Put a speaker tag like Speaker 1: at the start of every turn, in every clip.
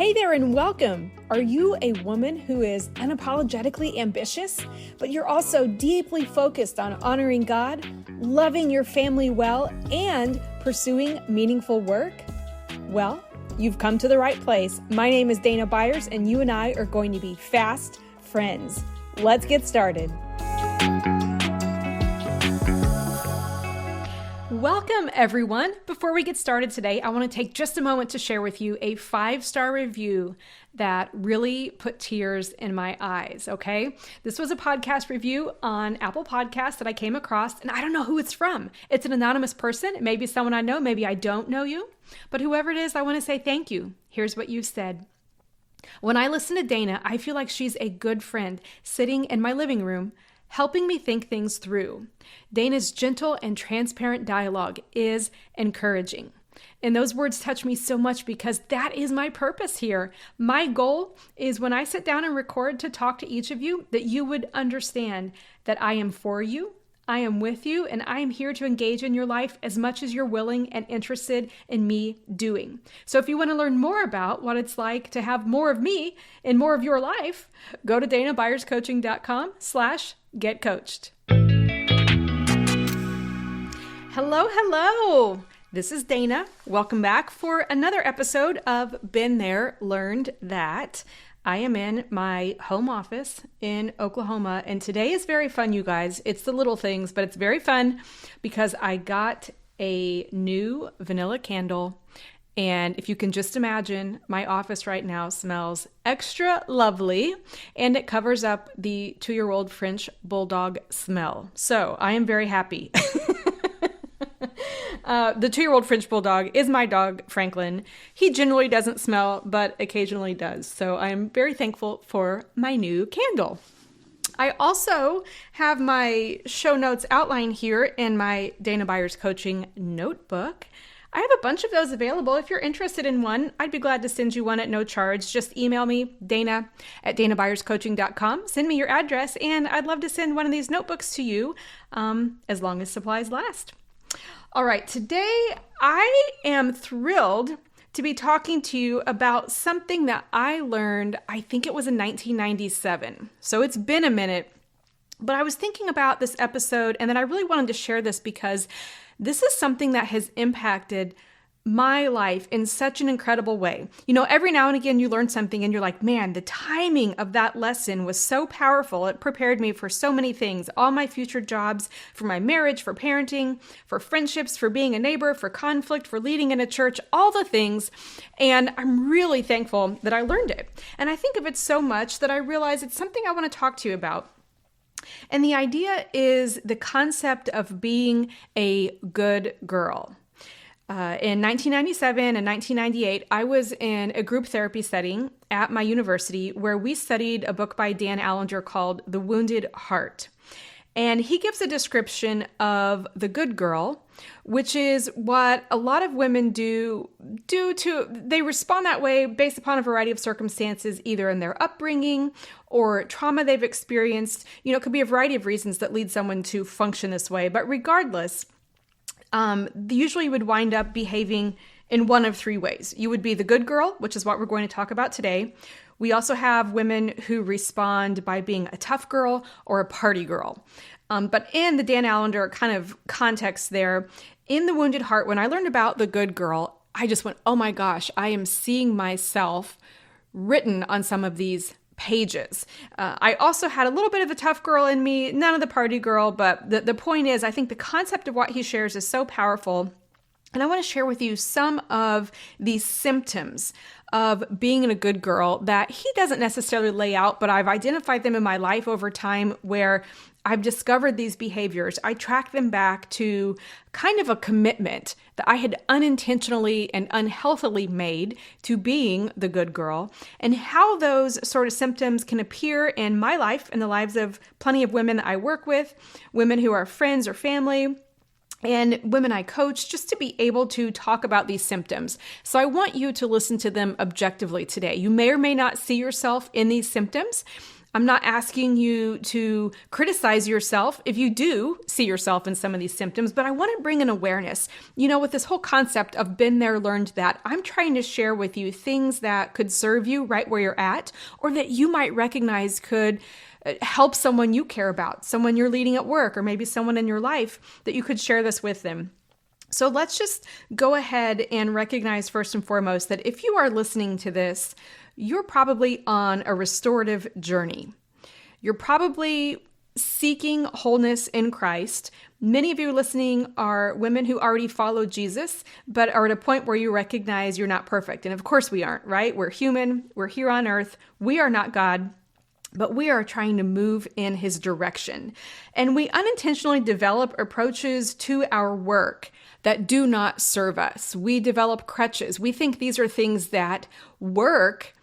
Speaker 1: Hey there and welcome. Are you a woman who is unapologetically ambitious, but you're also deeply focused on honoring God, loving your family well, and pursuing meaningful work? Well, you've come to the right place. My name is Dana Byers, and you and I are going to be fast friends. Let's get started. Welcome, everyone. Before we get started today, I want to take just a moment to share with you a 5-star review that really put tears in my eyes, okay? This was a podcast review on Apple Podcasts that I came across, and I don't know who it's from. It's an anonymous person. It may be someone I know. Maybe I don't know you. But whoever it is, I want to say thank you. Here's what you said. When I listen to Dana, I feel like she's a good friend sitting in my living room, helping me think things through. Dana's gentle and transparent dialogue is encouraging. And those words touch me so much because that is my purpose here. My goal is when I sit down and record to talk to each of you, that you would understand that I am for you, I am with you, and I am here to engage in your life as much as you're willing and interested in me doing. So if you want to learn more about what it's like to have more of me and more of your life, go to danabyercoaching.com/get coached. Hello. This is Dana. Welcome back for another episode of Been There, Learned That. I am in my home office in Oklahoma, and today is very fun, you guys. It's the little things, but it's very fun because I got a new vanilla candle, and if you can just imagine, my office right now smells extra lovely, and it covers up the 2-year-old French bulldog smell. So I am very happy. The 2-year-old French bulldog is my dog, Franklin. He generally doesn't smell, but occasionally does. So I am very thankful for my new candle. I also have my show notes outline here in my Dana Byers Coaching notebook. I have a bunch of those available. If you're interested in one, I'd be glad to send you one at no charge. Just email me, dana@danabyercoaching.com. Send me your address, and I'd love to send one of these notebooks to you as long as supplies last. All right, today I am thrilled to be talking to you about something that I learned, I think it was in 1997. So it's been a minute, but I was thinking about this episode and then I really wanted to share this because this is something that has impacted my life in such an incredible way. You know, every now and again you learn something and you're like, man, the timing of that lesson was so powerful. It prepared me for so many things, all my future jobs, for my marriage, for parenting, for friendships, for being a neighbor, for conflict, for leading in a church, all the things. And I'm really thankful that I learned it. And I think of it so much that I realize it's something I want to talk to you about. And the idea is the concept of being a good girl. In 1997 and 1998, I was in a group therapy setting at my university where we studied a book by Dan Allender called The Wounded Heart. And he gives a description of the good girl, which is what a lot of women do they respond that way based upon a variety of circumstances, either in their upbringing or trauma they've experienced. You know, it could be a variety of reasons that lead someone to function this way. But regardless, usually you would wind up behaving in one of 3 ways. You would be the good girl, which is what we're going to talk about today. We also have women who respond by being a tough girl or a party girl. But in the Dan Allender kind of context there, in The Wounded Heart, when I learned about the good girl, I just went, oh my gosh, I am seeing myself written on some of these pages. I also had a little bit of a tough girl in me, none of the party girl, but the point is, I think the concept of what he shares is so powerful. And I want to share with you some of these symptoms of being a good girl that he doesn't necessarily lay out, but I've identified them in my life over time where I've discovered these behaviors. I track them back to kind of a commitment that I had unintentionally and unhealthily made to being the good girl, and how those sort of symptoms can appear in my life and the lives of plenty of women that I work with, women who are friends or family, and women I coach, just to be able to talk about these symptoms. So I want you to listen to them objectively today. You may or may not see yourself in these symptoms. I'm not asking you to criticize yourself if you do see yourself in some of these symptoms, but I want to bring an awareness. With this whole concept of been there, learned that, I'm trying to share with you things that could serve you right where you're at, or that you might recognize could help someone you care about, someone you're leading at work, or maybe someone in your life that you could share this with them. So let's just go ahead and recognize first and foremost that if you are listening to this, you're probably on a restorative journey. You're probably seeking wholeness in Christ. Many of you listening are women who already follow Jesus, but are at a point where you recognize you're not perfect. And of course we aren't, right? We're human. We're here on earth. We are not God, but we are trying to move in his direction. And we unintentionally develop approaches to our work that do not serve us. We develop crutches. We think these are things that work,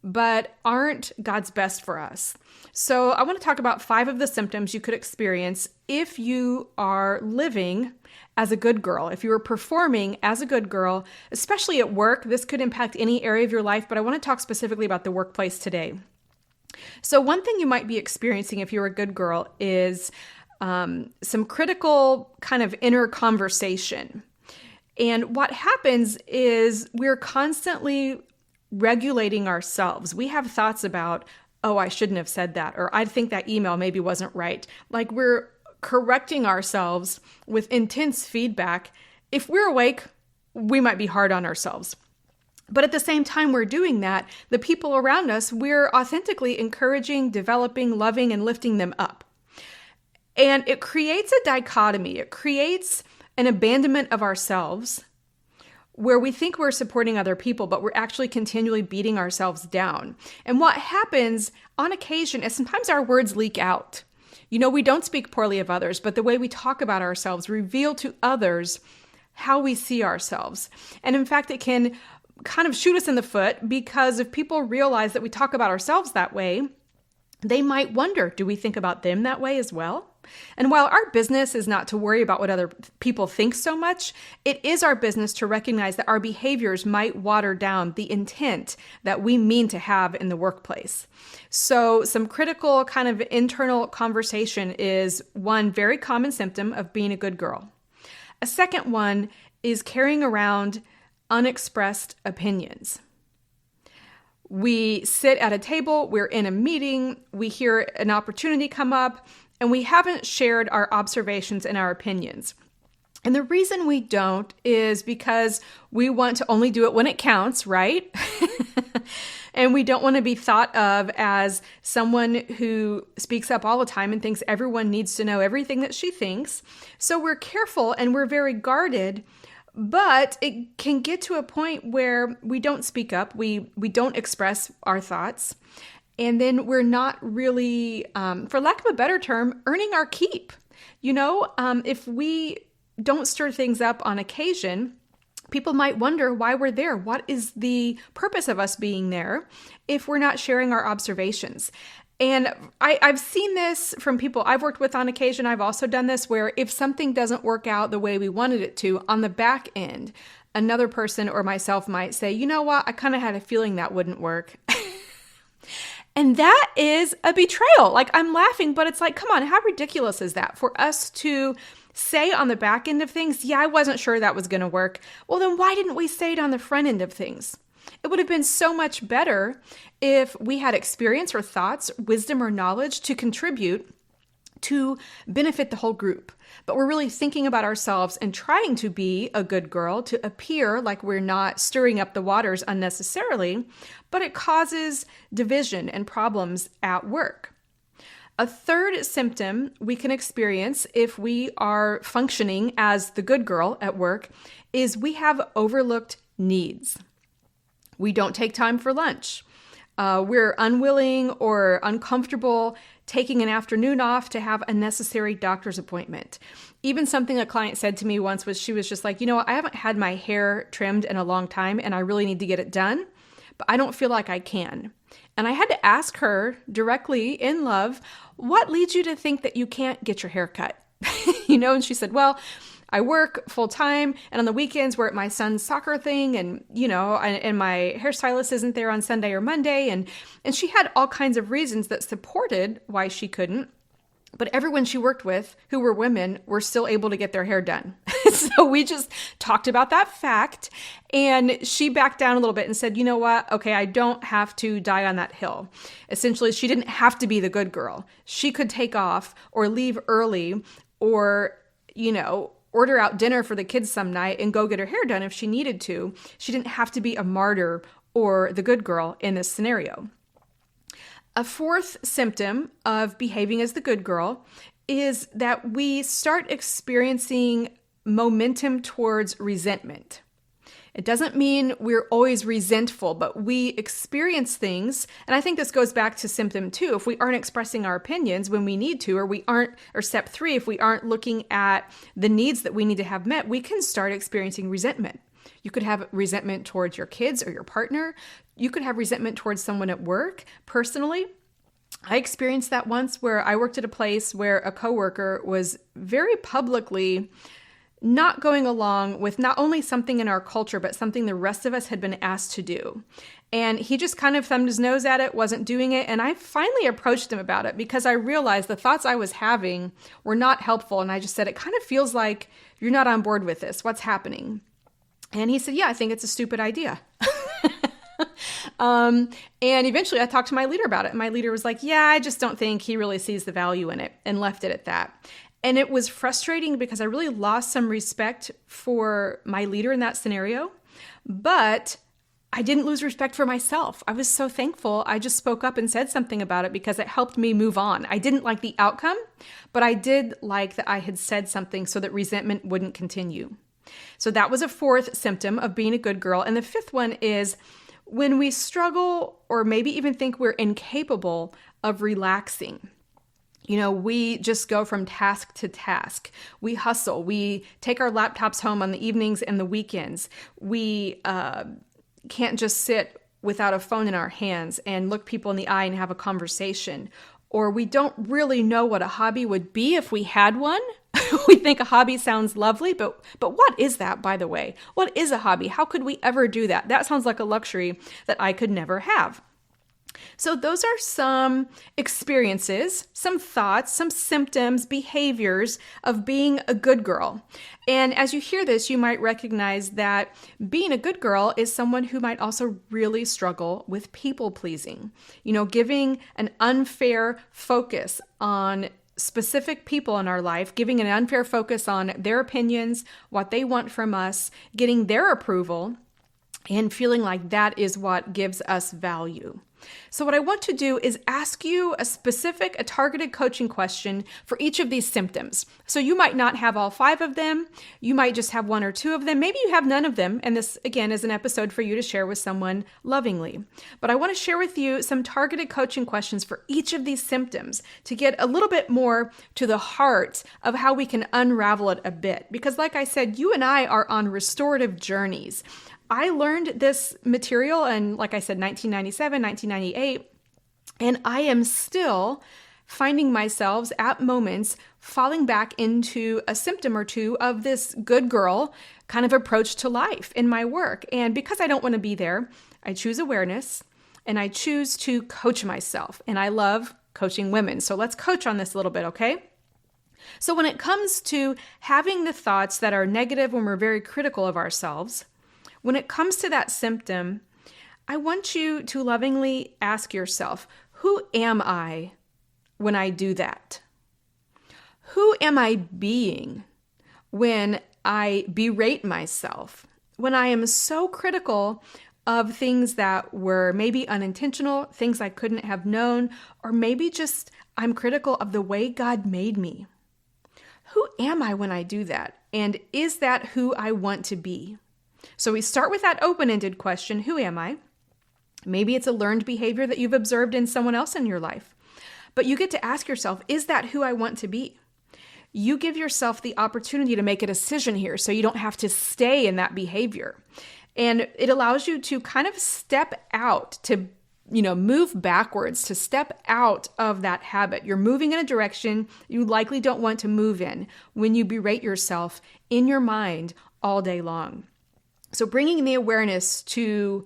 Speaker 1: but aren't God's best for us. So I want to talk about 5 of the symptoms you could experience if you are living as a good girl, if you are performing as a good girl, especially at work. This could impact any area of your life, but I want to talk specifically about the workplace today. So one thing you might be experiencing if you're a good girl is some critical kind of inner conversation. And what happens is we're constantly regulating ourselves. We have thoughts about, oh, I shouldn't have said that, or I think that email maybe wasn't right. Like we're correcting ourselves with intense feedback. If we're awake, we might be hard on ourselves. But at the same time we're doing that, the people around us, we're authentically encouraging, developing, loving, and lifting them up. And it creates a dichotomy. It creates an abandonment of ourselves where we think we're supporting other people, but we're actually continually beating ourselves down. And what happens on occasion is sometimes our words leak out. We don't speak poorly of others, but the way we talk about ourselves reveal to others how we see ourselves. And in fact, it can kind of shoot us in the foot, because if people realize that we talk about ourselves that way, they might wonder, do we think about them that way as well? And while our business is not to worry about what other people think so much, it is our business to recognize that our behaviors might water down the intent that we mean to have in the workplace. So some critical kind of internal conversation is one very common symptom of being a good girl. A second one is carrying around unexpressed opinions. We sit at a table, we're in a meeting, we hear an opportunity come up, and we haven't shared our observations and our opinions. And the reason we don't is because we want to only do it when it counts, right? And we don't want to be thought of as someone who speaks up all the time and thinks everyone needs to know everything that she thinks. So we're careful and we're very guarded, but it can get to a point where we don't speak up, we don't express our thoughts, and then we're not really, for lack of a better term, earning our keep. If we don't stir things up on occasion, people might wonder why we're there. What is the purpose of us being there if we're not sharing our observations? And I've seen this from people I've worked with on occasion. I've also done this where if something doesn't work out the way we wanted it to on the back end, another person or myself might say, you know what, I kind of had a feeling that wouldn't work. And that is a betrayal. Like, I'm laughing, but it's like, come on, how ridiculous is that for us to say on the back end of things, yeah, I wasn't sure that was going to work. Well, then why didn't we say it on the front end of things? It would have been so much better if we had experience or thoughts, wisdom or knowledge to contribute to benefit the whole group. But we're really thinking about ourselves and trying to be a good girl, to appear like we're not stirring up the waters unnecessarily, but it causes division and problems at work. A third symptom we can experience if we are functioning as the good girl at work is we have overlooked needs. We don't take time for lunch. We're unwilling or uncomfortable taking an afternoon off to have a necessary doctor's appointment. Even something a client said to me once was, she was just like, I haven't had my hair trimmed in a long time and I really need to get it done, but I don't feel like I can. And I had to ask her directly in love, what leads you to think that you can't get your hair cut? And she said, well, I work full time, and on the weekends we're at my son's soccer thing, and and my hairstylist isn't there on Sunday or Monday, and she had all kinds of reasons that supported why she couldn't. But everyone she worked with who were women were still able to get their hair done. So we just talked about that fact, and she backed down a little bit and said, you know what? Okay, I don't have to die on that hill. Essentially, she didn't have to be the good girl. She could take off or leave early or, order out dinner for the kids some night and go get her hair done if she needed to. She didn't have to be a martyr or the good girl in this scenario. A fourth symptom of behaving as the good girl is that we start experiencing momentum towards resentment. It doesn't mean we're always resentful, but we experience things. And I think this goes back to symptom 2. If we aren't expressing our opinions when we need to, or step 3, if we aren't looking at the needs that we need to have met, we can start experiencing resentment. You could have resentment towards your kids or your partner. You could have resentment towards someone at work. Personally, I experienced that once where I worked at a place where a coworker was very publicly not going along with not only something in our culture, but something the rest of us had been asked to do. And he just kind of thumbed his nose at it, wasn't doing it. And I finally approached him about it because I realized the thoughts I was having were not helpful. And I just said, it kind of feels like you're not on board with this. What's happening? And he said, yeah, I think it's a stupid idea. And eventually I talked to my leader about it. And my leader was like, yeah, I just don't think he really sees the value in it, and left it at that. And it was frustrating because I really lost some respect for my leader in that scenario, but I didn't lose respect for myself. I was so thankful. I just spoke up and said something about it because it helped me move on. I didn't like the outcome, but I did like that I had said something so that resentment wouldn't continue. So that was a fourth symptom of being a good girl. And the fifth one is when we struggle or maybe even think we're incapable of relaxing. We just go from task to task. We hustle. We take our laptops home on the evenings and the weekends. We can't just sit without a phone in our hands and look people in the eye and have a conversation. Or we don't really know what a hobby would be if we had one. We think a hobby sounds lovely, but what is that, by the way? What is a hobby? How could we ever do that? That sounds like a luxury that I could never have. So those are some experiences, some thoughts, some symptoms, behaviors of being a good girl. And as you hear this, you might recognize that being a good girl is someone who might also really struggle with people pleasing. Giving an unfair focus on specific people in our life, giving an unfair focus on their opinions, what they want from us, getting their approval, and feeling like that is what gives us value. So what I want to do is ask you a targeted coaching question for each of these symptoms. So you might not have all 5 of them. You might just have 1 or 2 of them. Maybe you have none of them. And this, again, is an episode for you to share with someone lovingly. But I want to share with you some targeted coaching questions for each of these symptoms to get a little bit more to the heart of how we can unravel it a bit. Because like I said, you and I are on restorative journeys. I learned this material in, like I said, 1997, 1998, and I am still finding myself at moments falling back into a symptom or 2 of this good girl kind of approach to life in my work. And because I don't want to be there, I choose awareness and I choose to coach myself. And I love coaching women. So let's coach on this a little bit, okay? So when it comes to having the thoughts that are negative when we're very critical of ourselves, when it comes to that symptom, I want you to lovingly ask yourself, who am I when I do that? Who am I being when I berate myself? When I am so critical of things that were maybe unintentional, things I couldn't have known, or maybe just I'm critical of the way God made me. Who am I when I do that? And is that who I want to be? So we start with that open-ended question, who am I? Maybe it's a learned behavior that you've observed in someone else in your life. But you get to ask yourself, is that who I want to be? You give yourself the opportunity to make a decision here so you don't have to stay in that behavior. And it allows you to kind of step out, to move backwards, to step out of that habit. You're moving in a direction you likely don't want to move in when you berate yourself in your mind all day long. So bringing the awareness to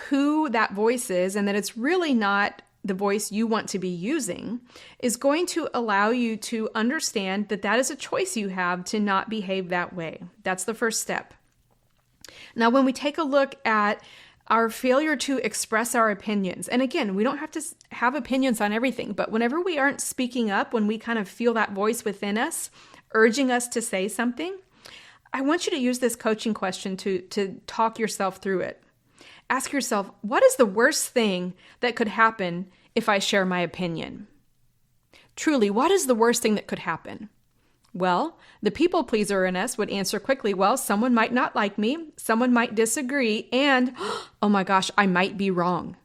Speaker 1: who that voice is and that it's really not the voice you want to be using is going to allow you to understand that that is a choice you have to not behave that way. That's the first step. Now, when we take a look at our failure to express our opinions, and again, we don't have to have opinions on everything, but whenever we aren't speaking up, when we kind of feel that voice within us urging us to say something, I want you to use this coaching question to talk yourself through it. Ask yourself, what is the worst thing that could happen if I share my opinion? Truly, what is the worst thing that could happen? Well, the people pleaser in us would answer quickly, well, someone might not like me, someone might disagree, and, oh my gosh, I might be wrong.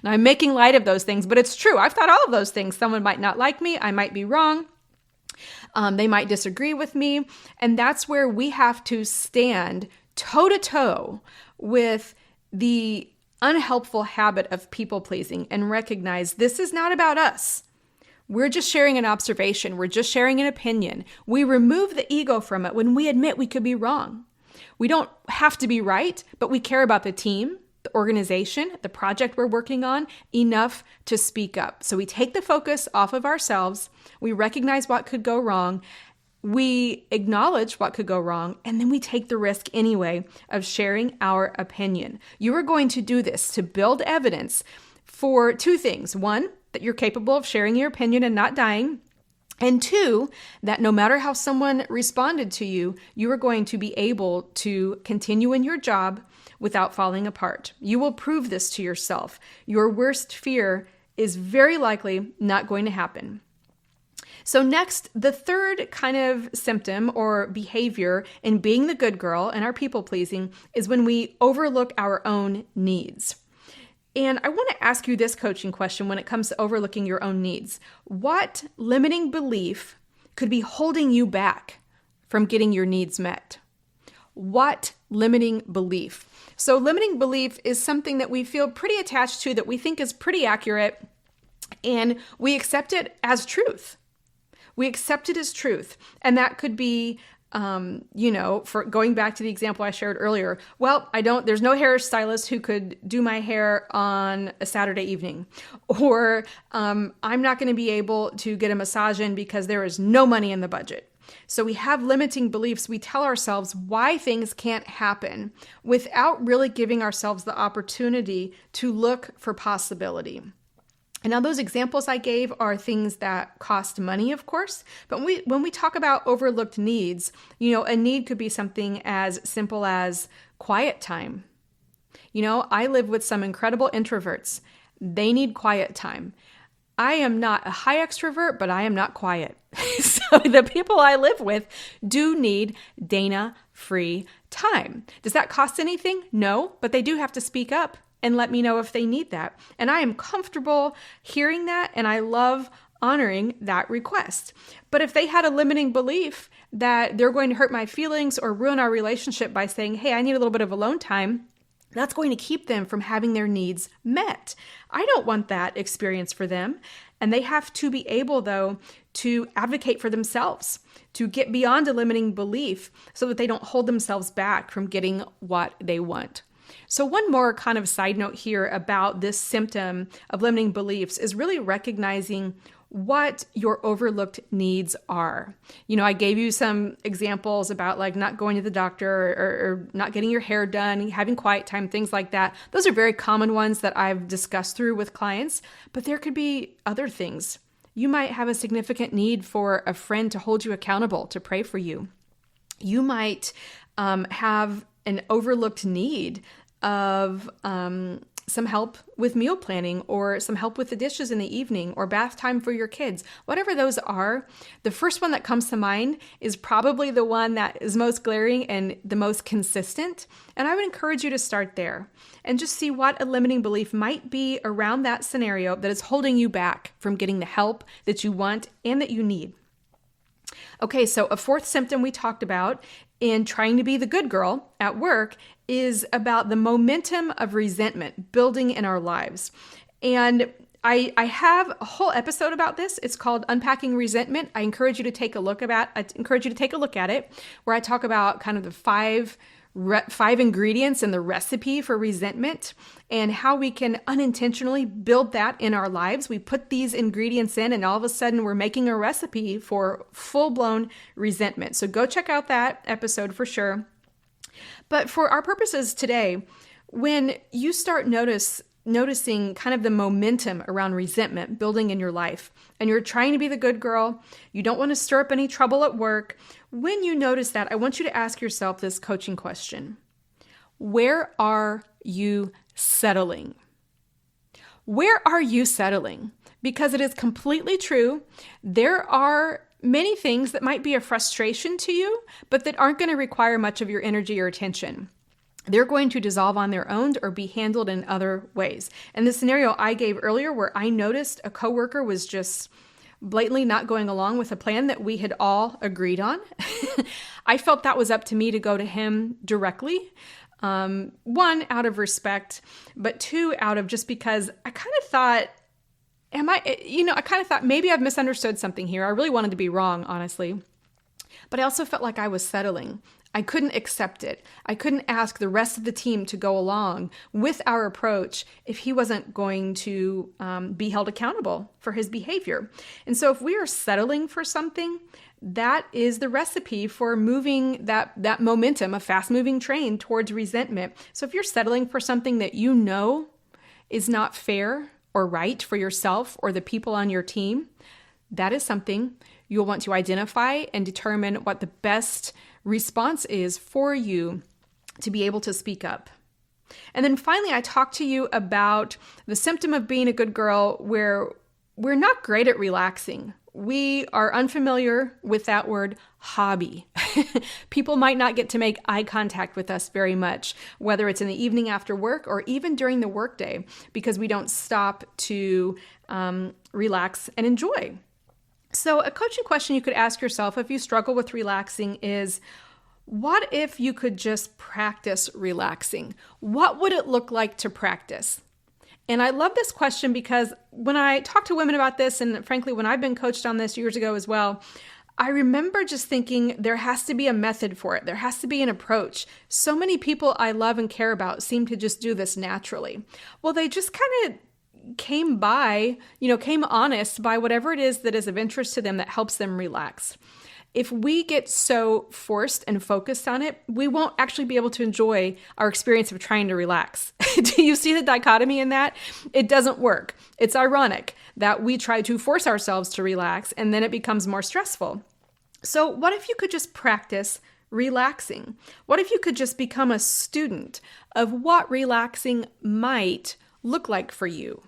Speaker 1: Now, I'm making light of those things, but it's true. I've thought all of those things. Someone might not like me, I might be wrong. They might disagree with me. And that's where we have to stand toe-to-toe with the unhelpful habit of people-pleasing and recognize this is not about us. We're just sharing an observation. We're just sharing an opinion. We remove the ego from it when we admit we could be wrong. We don't have to be right, but we care about the team, the organization, the project we're working on enough to speak up. So we take the focus off of ourselves. We recognize what could go wrong. We acknowledge what could go wrong, and then we take the risk anyway of sharing our opinion. You are going to do this to build evidence for two things. One, that you're capable of sharing your opinion and not dying. And two, that no matter how someone responded to you, you are going to be able to continue in your job without falling apart. You will prove this to yourself. Your worst fear is very likely not going to happen. So next, the third kind of symptom or behavior in being the good girl and our people pleasing is when we overlook our own needs. And I want to ask you this coaching question when it comes to overlooking your own needs. What limiting belief could be holding you back from getting your needs met? What limiting belief? So limiting belief is something that we feel pretty attached to, that we think is pretty accurate, and we accept it as truth. We accept it as truth. And that could be, for going back to the example I shared earlier, well, there's no hairstylist who could do my hair on a Saturday evening, or I'm not going to be able to get a massage in because there is no money in the budget. So we have limiting beliefs. We tell ourselves why things can't happen without really giving ourselves the opportunity to look for possibility. And now those examples I gave are things that cost money, of course, but when we talk about overlooked needs, a need could be something as simple as quiet time. I live with some incredible introverts. They need quiet time. I am not a high extrovert, but I am not quiet. So the people I live with do need Dana-free time. Does that cost anything? No, but they do have to speak up and let me know if they need that. And I am comfortable hearing that, and I love honoring that request. But if they had a limiting belief that they're going to hurt my feelings or ruin our relationship by saying, hey, I need a little bit of alone time, that's going to keep them from having their needs met. I don't want that experience for them. And they have to be able, though, to advocate for themselves, to get beyond a limiting belief so that they don't hold themselves back from getting what they want. So one more kind of side note here about this symptom of limiting beliefs is really recognizing what your overlooked needs are. I gave you some examples about like not going to the doctor or not getting your hair done, having quiet time, things like that. Those are very common ones that I've discussed through with clients, but there could be other things. You might have a significant need for a friend to hold you accountable, to pray for you. You might have an overlooked need of some help with meal planning or some help with the dishes in the evening or bath time for your kids. Whatever those are, the first one that comes to mind is probably the one that is most glaring and the most consistent. And I would encourage you to start there and just see what a limiting belief might be around that scenario that is holding you back from getting the help that you want and that you need. Okay, so a fourth symptom we talked about in trying to be the good girl at work is about the momentum of resentment building in our lives. And I have a whole episode about this. It's called Unpacking Resentment. I encourage you to take a look at it, where I talk about kind of the five ingredients in the recipe for resentment and how we can unintentionally build that in our lives. We put these ingredients in and all of a sudden we're making a recipe for full-blown resentment. So go check out that episode for sure. But for our purposes today, when you start noticing kind of the momentum around resentment building in your life, and you're trying to be the good girl, you don't want to stir up any trouble at work, when you notice that, I want you to ask yourself this coaching question. Where are you settling? Where are you settling? Because it is completely true. There are many things that might be a frustration to you, but that aren't going to require much of your energy or attention. They're going to dissolve on their own or be handled in other ways. And the scenario I gave earlier where I noticed a coworker was just blatantly not going along with a plan that we had all agreed on, I felt that was up to me to go to him directly. One, out of respect, but two, out of just because I kind of thought, maybe I've misunderstood something here. I really wanted to be wrong, honestly. But I also felt like I was settling. I couldn't accept it. I couldn't ask the rest of the team to go along with our approach if he wasn't going to be held accountable for his behavior. And so if we are settling for something, that is the recipe for moving that momentum, a fast-moving train towards resentment. So if you're settling for something that you know is not fair or right for yourself or the people on your team, that is something you'll want to identify and determine what the best response is for you to be able to speak up. And then finally, I talked to you about the symptom of being a good girl where we're not great at relaxing. We are unfamiliar with that word hobby. People might not get to make eye contact with us very much, whether it's in the evening after work or even during the workday, because we don't stop to relax and enjoy. So a coaching question you could ask yourself if you struggle with relaxing is, what if you could just practice relaxing? What would it look like to practice? And I love this question because when I talk to women about this, and frankly, when I've been coached on this years ago as well, I remember just thinking there has to be a method for it. There has to be an approach. So many people I love and care about seem to just do this naturally. Well, they just kind of came honest by whatever it is that is of interest to them that helps them relax. If we get so forced and focused on it, we won't actually be able to enjoy our experience of trying to relax. Do you see the dichotomy in that? It doesn't work. It's ironic that we try to force ourselves to relax and then it becomes more stressful. So what if you could just practice relaxing? What if you could just become a student of what relaxing might look like for you?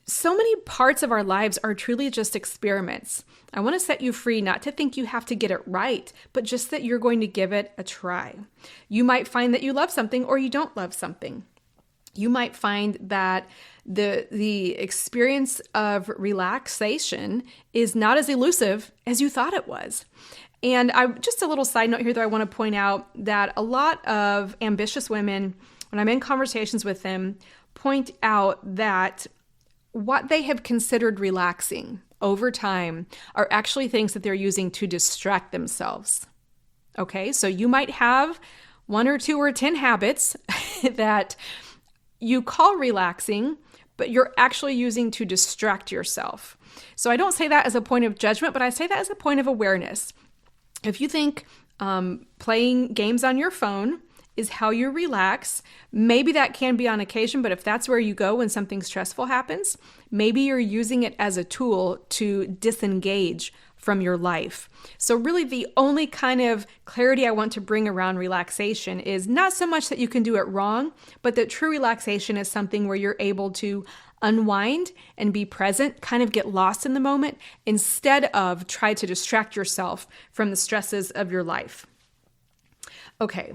Speaker 1: So many parts of our lives are truly just experiments. I want to set you free not to think you have to get it right, but just that you're going to give it a try. You might find that you love something or you don't love something. You might find that the experience of relaxation is not as elusive as you thought it was. And just a little side note here that I want to point out that a lot of ambitious women, when I'm in conversations with them, point out that what they have considered relaxing over time are actually things that they're using to distract themselves. Okay, so you might have 1 or 2 or 10 habits that you call relaxing, but you're actually using to distract yourself. So I don't say that as a point of judgment, but I say that as a point of awareness. If you think playing games on your phone is how you relax, maybe that can be on occasion, but if that's where you go when something stressful happens, maybe you're using it as a tool to disengage from your life. So really the only kind of clarity I want to bring around relaxation is not so much that you can do it wrong, but that true relaxation is something where you're able to unwind and be present, kind of get lost in the moment, instead of try to distract yourself from the stresses of your life. Okay.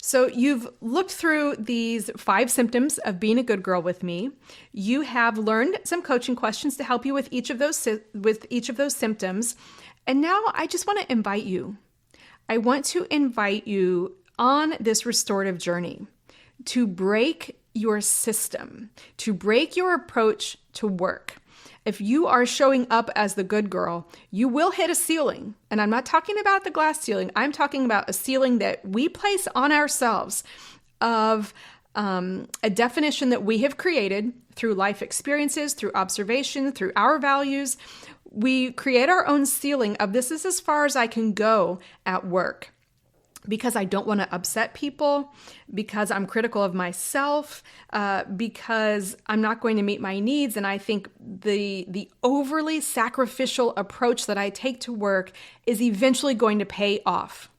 Speaker 1: So you've looked through these 5 symptoms of being a good girl with me. You have learned some coaching questions to help you with each of those symptoms. And now I just want to invite you. I want to invite you on this restorative journey to break your system, to break your approach to work. If you are showing up as the good girl, you will hit a ceiling. And I'm not talking about the glass ceiling. I'm talking about a ceiling that we place on ourselves of a definition that we have created through life experiences, through observation, through our values. We create our own ceiling of this is as far as I can go at work. Because I don't want to upset people, because I'm critical of myself, because I'm not going to meet my needs. And I think the overly sacrificial approach that I take to work is eventually going to pay off.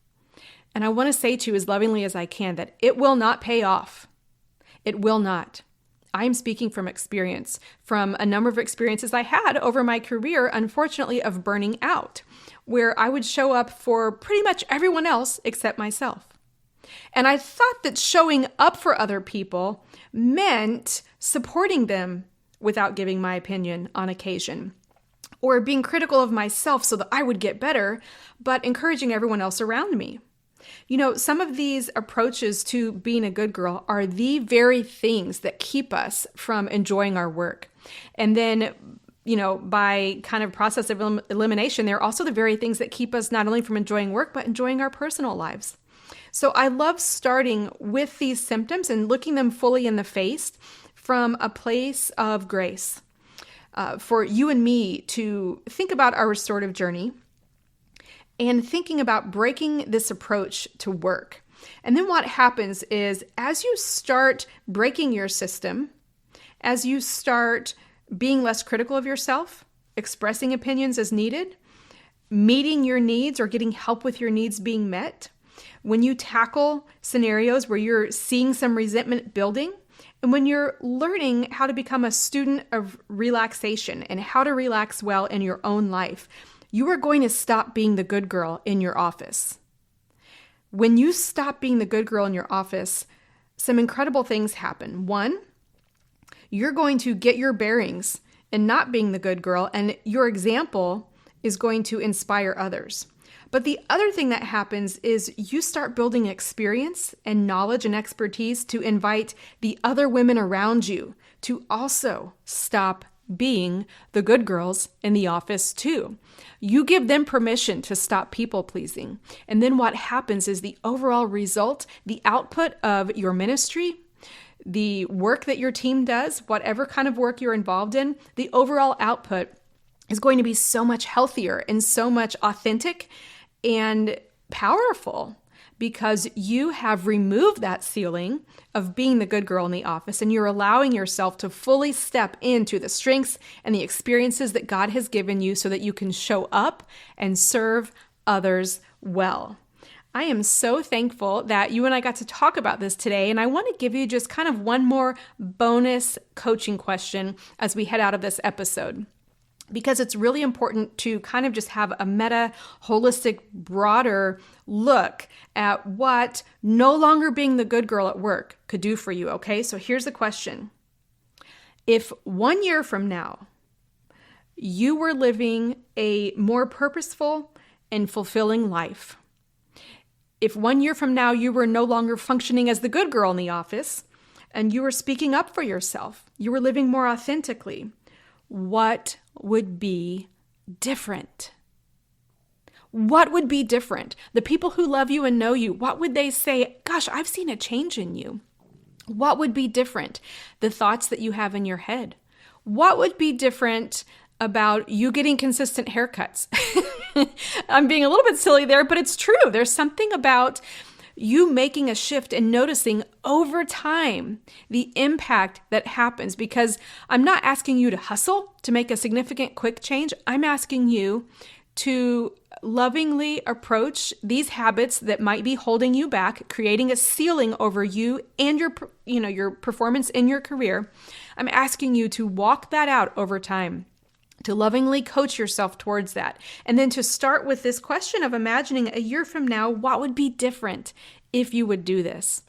Speaker 1: And I want to say to you as lovingly as I can that it will not pay off. It will not. I'm speaking from experience, from a number of experiences I had over my career, unfortunately, of burning out, where I would show up for pretty much everyone else except myself. And I thought that showing up for other people meant supporting them without giving my opinion on occasion, or being critical of myself so that I would get better, but encouraging everyone else around me. You know, some of these approaches to being a good girl are the very things that keep us from enjoying our work. And then, you know, by kind of process of elimination, they're also the very things that keep us not only from enjoying work, but enjoying our personal lives. So I love starting with these symptoms and looking them fully in the face from a place of grace for you and me to think about our restorative journey and thinking about breaking this approach to work. And then what happens is as you start breaking your system, as you start being less critical of yourself, expressing opinions as needed, meeting your needs or getting help with your needs being met, when you tackle scenarios where you're seeing some resentment building, and when you're learning how to become a student of relaxation and how to relax well in your own life, you are going to stop being the good girl in your office. When you stop being the good girl in your office, some incredible things happen. One, you're going to get your bearings in not being the good girl, and your example is going to inspire others. But the other thing that happens is you start building experience and knowledge and expertise to invite the other women around you to also stop being the good girls in the office too. You give them permission to stop people pleasing. And then what happens is the overall result, the output of your ministry, the work that your team does, whatever kind of work you're involved in, the overall output is going to be so much healthier and so much authentic and powerful because you have removed that ceiling of being the good girl in the office and you're allowing yourself to fully step into the strengths and the experiences that God has given you so that you can show up and serve others well. I am so thankful that you and I got to talk about this today, and I want to give you just kind of one more bonus coaching question as we head out of this episode. Because it's really important to kind of just have a meta, holistic, broader look at what no longer being the good girl at work could do for you, okay? So here's the question. If 1 year from now, you were living a more purposeful and fulfilling life, if 1 year from now you were no longer functioning as the good girl in the office and you were speaking up for yourself, you were living more authentically, what would be different? What would be different? The people who love you and know you, what would they say? Gosh, I've seen a change in you. What would be different? The thoughts that you have in your head. What would be different about you getting consistent haircuts? I'm being a little bit silly there, but it's true. There's something about you making a shift and noticing over time the impact that happens, because I'm not asking you to hustle to make a significant quick change. I'm asking you to lovingly approach these habits that might be holding you back, creating a ceiling over you and your performance in your career. I'm asking you to walk that out over time, to lovingly coach yourself towards that. And then to start with this question of imagining a year from now, what would be different if you would do this?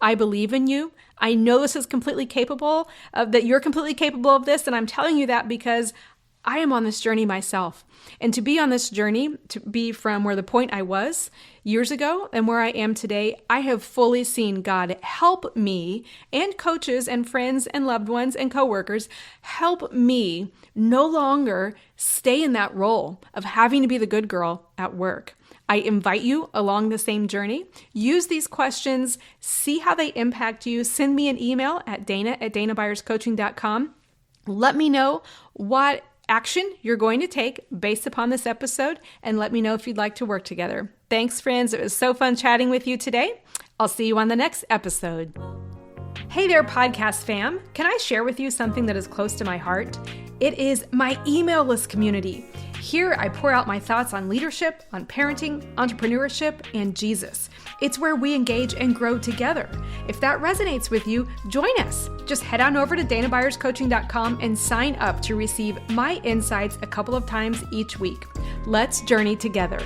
Speaker 1: I believe in you. I know this is completely capable, that you're completely capable of this. And I'm telling you that because I am on this journey myself. And to be on this journey, to be from where the point I was years ago and where I am today, I have fully seen God help me and coaches and friends and loved ones and coworkers help me no longer stay in that role of having to be the good girl at work. I invite you along the same journey. Use these questions, see how they impact you. Send me an email at dana@danabuyerscoaching.com. Let me know what action you're going to take based upon this episode, and let me know if you'd like to work together. Thanks, friends. It was so fun chatting with you today. I'll see you on the next episode. Hey there, podcast fam. Can I share with you something that is close to my heart? It is my email list community. Here, I pour out my thoughts on leadership, on parenting, entrepreneurship, and Jesus. It's where we engage and grow together. If that resonates with you, join us. Just head on over to danabuyerscoaching.com and sign up to receive my insights a couple of times each week. Let's journey together.